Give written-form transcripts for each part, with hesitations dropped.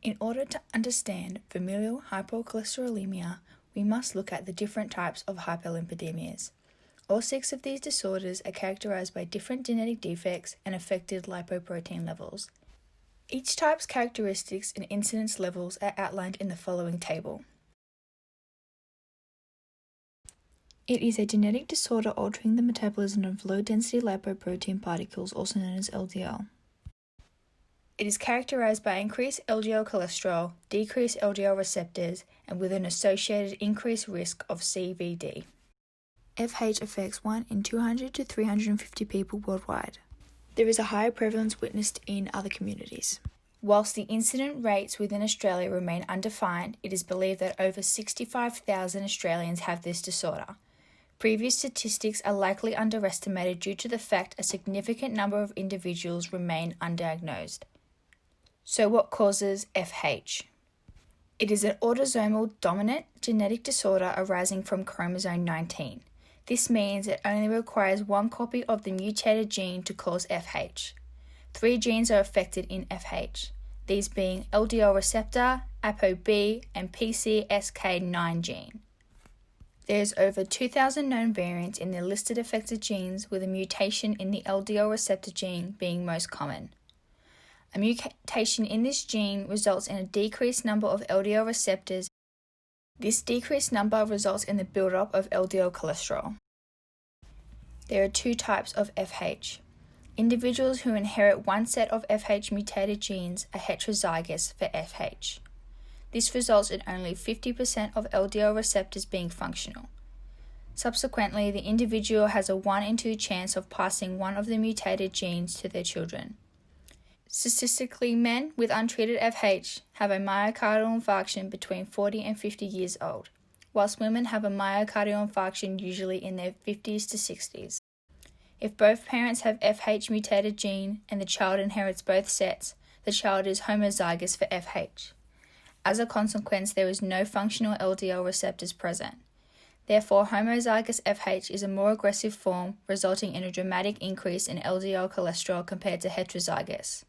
In order to understand familial hypercholesterolemia, we must look at the different types of hyperlipidemias. All 6 of these disorders are characterized by different genetic defects and affected lipoprotein levels. Each type's characteristics and incidence levels are outlined in the following table. It is a genetic disorder altering the metabolism of low-density lipoprotein particles, also known as LDL. It is characterized by increased LDL cholesterol, decreased LDL receptors, and with an associated increased risk of CVD. FH affects 1 in 200 to 350 people worldwide. There is a higher prevalence witnessed in other communities. Whilst the incident rates within Australia remain undefined, it is believed that over 65,000 Australians have this disorder. Previous statistics are likely underestimated due to the fact a significant number of individuals remain undiagnosed. So what causes FH? It is an autosomal dominant genetic disorder arising from chromosome 19. This means it only requires 1 copy of the mutated gene to cause FH. 3 genes are affected in FH, these being LDL receptor, ApoB, and PCSK9 gene. There is over 2,000 known variants in the listed affected genes, with a mutation in the LDL receptor gene being most common. A mutation in this gene results in a decreased number of LDL receptors. This decreased number results in the buildup of LDL cholesterol. There are 2 types of FH. Individuals who inherit one set of FH mutated genes are heterozygous for FH. This results in only 50% of LDL receptors being functional. Subsequently, the individual has a 1 in 2 chance of passing one of the mutated genes to their children. Statistically, men with untreated FH have a myocardial infarction between 40 and 50 years old, whilst women have a myocardial infarction usually in their 50s to 60s. If both parents have FH mutated gene and the child inherits both sets, the child is homozygous for FH. As a consequence, there is no functional LDL receptors present. Therefore, homozygous FH is a more aggressive form, resulting in a dramatic increase in LDL cholesterol compared to heterozygous.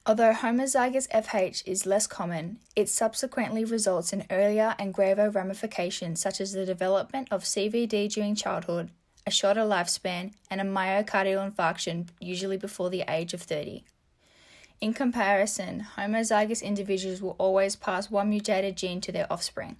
Although homozygous FH is less common, it subsequently results in earlier and graver ramifications such as the development of CVD during childhood, a shorter lifespan, and a myocardial infarction, usually before the age of 30. In comparison, homozygous individuals will always pass one mutated gene to their offspring.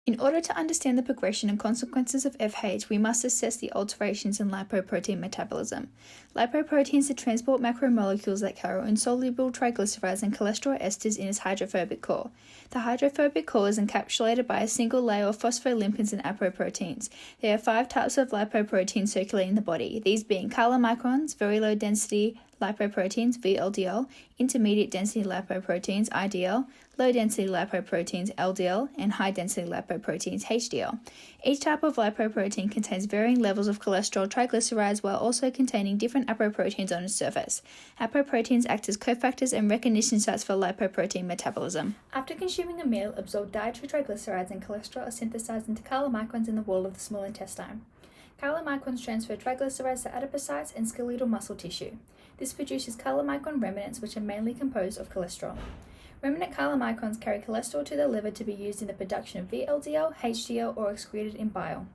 In order to understand the progression and consequences of FH, we must assess the alterations in lipoprotein metabolism. Lipoproteins are transport macromolecules that carry insoluble triglycerides and cholesterol esters in its hydrophobic core. The hydrophobic core is encapsulated by a single layer of phospholipids and apoproteins. There are 5 types of lipoproteins circulating the body, these being chylomicrons, very low density lipoproteins, VLDL, intermediate density lipoproteins, IDL, low density lipoproteins, LDL, and high density lipoproteins, HDL. Each type of lipoprotein contains varying levels of cholesterol triglycerides while also containing different apoproteins on its surface. Apoproteins act as cofactors and recognition sites for lipoprotein metabolism. After consuming a meal, absorbed dietary triglycerides and cholesterol are synthesized into chylomicrons in the wall of the small intestine. Chylomicrons transfer triglycerides to adipocytes and skeletal muscle tissue. This produces chylomicron remnants, which are mainly composed of cholesterol. Remnant chylomicrons carry cholesterol to the liver to be used in the production of VLDL, HDL, or excreted in bile.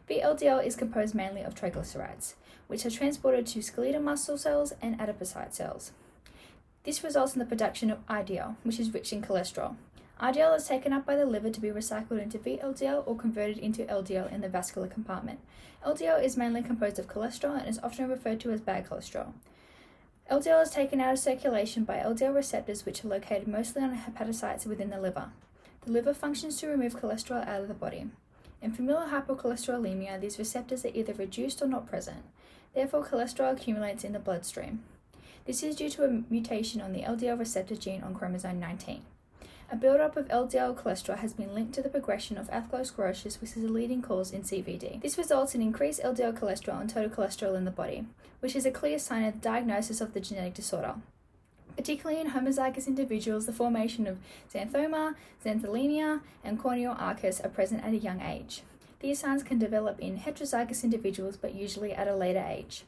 VLDL is composed mainly of triglycerides, which are transported to skeletal muscle cells and adipocyte cells. This results in the production of IDL, which is rich in cholesterol. IDL is taken up by the liver to be recycled into VLDL or converted into LDL in the vascular compartment. LDL is mainly composed of cholesterol and is often referred to as bad cholesterol. LDL is taken out of circulation by LDL receptors, which are located mostly on hepatocytes within the liver. The liver functions to remove cholesterol out of the body. In familial hypercholesterolemia, these receptors are either reduced or not present. Therefore, cholesterol accumulates in the bloodstream. This is due to a mutation on the LDL receptor gene on chromosome 19. A buildup of LDL cholesterol has been linked to the progression of atherosclerosis, which is a leading cause in CVD. This results in increased LDL cholesterol and total cholesterol in the body, which is a clear sign of the diagnosis of the genetic disorder. Particularly in homozygous individuals, the formation of xanthoma, xanthelemia, and corneal arcus are present at a young age. These signs can develop in heterozygous individuals, but usually at a later age.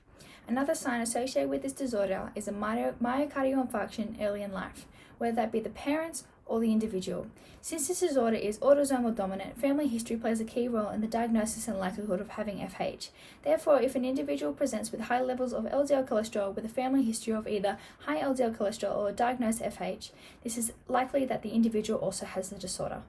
Another sign associated with this disorder is a myocardial infarction early in life, whether that be the parents or the individual. Since this disorder is autosomal dominant, family history plays a key role in the diagnosis and likelihood of having FH. Therefore, if an individual presents with high levels of LDL cholesterol with a family history of either high LDL cholesterol or diagnosed FH, this is likely that the individual also has the disorder.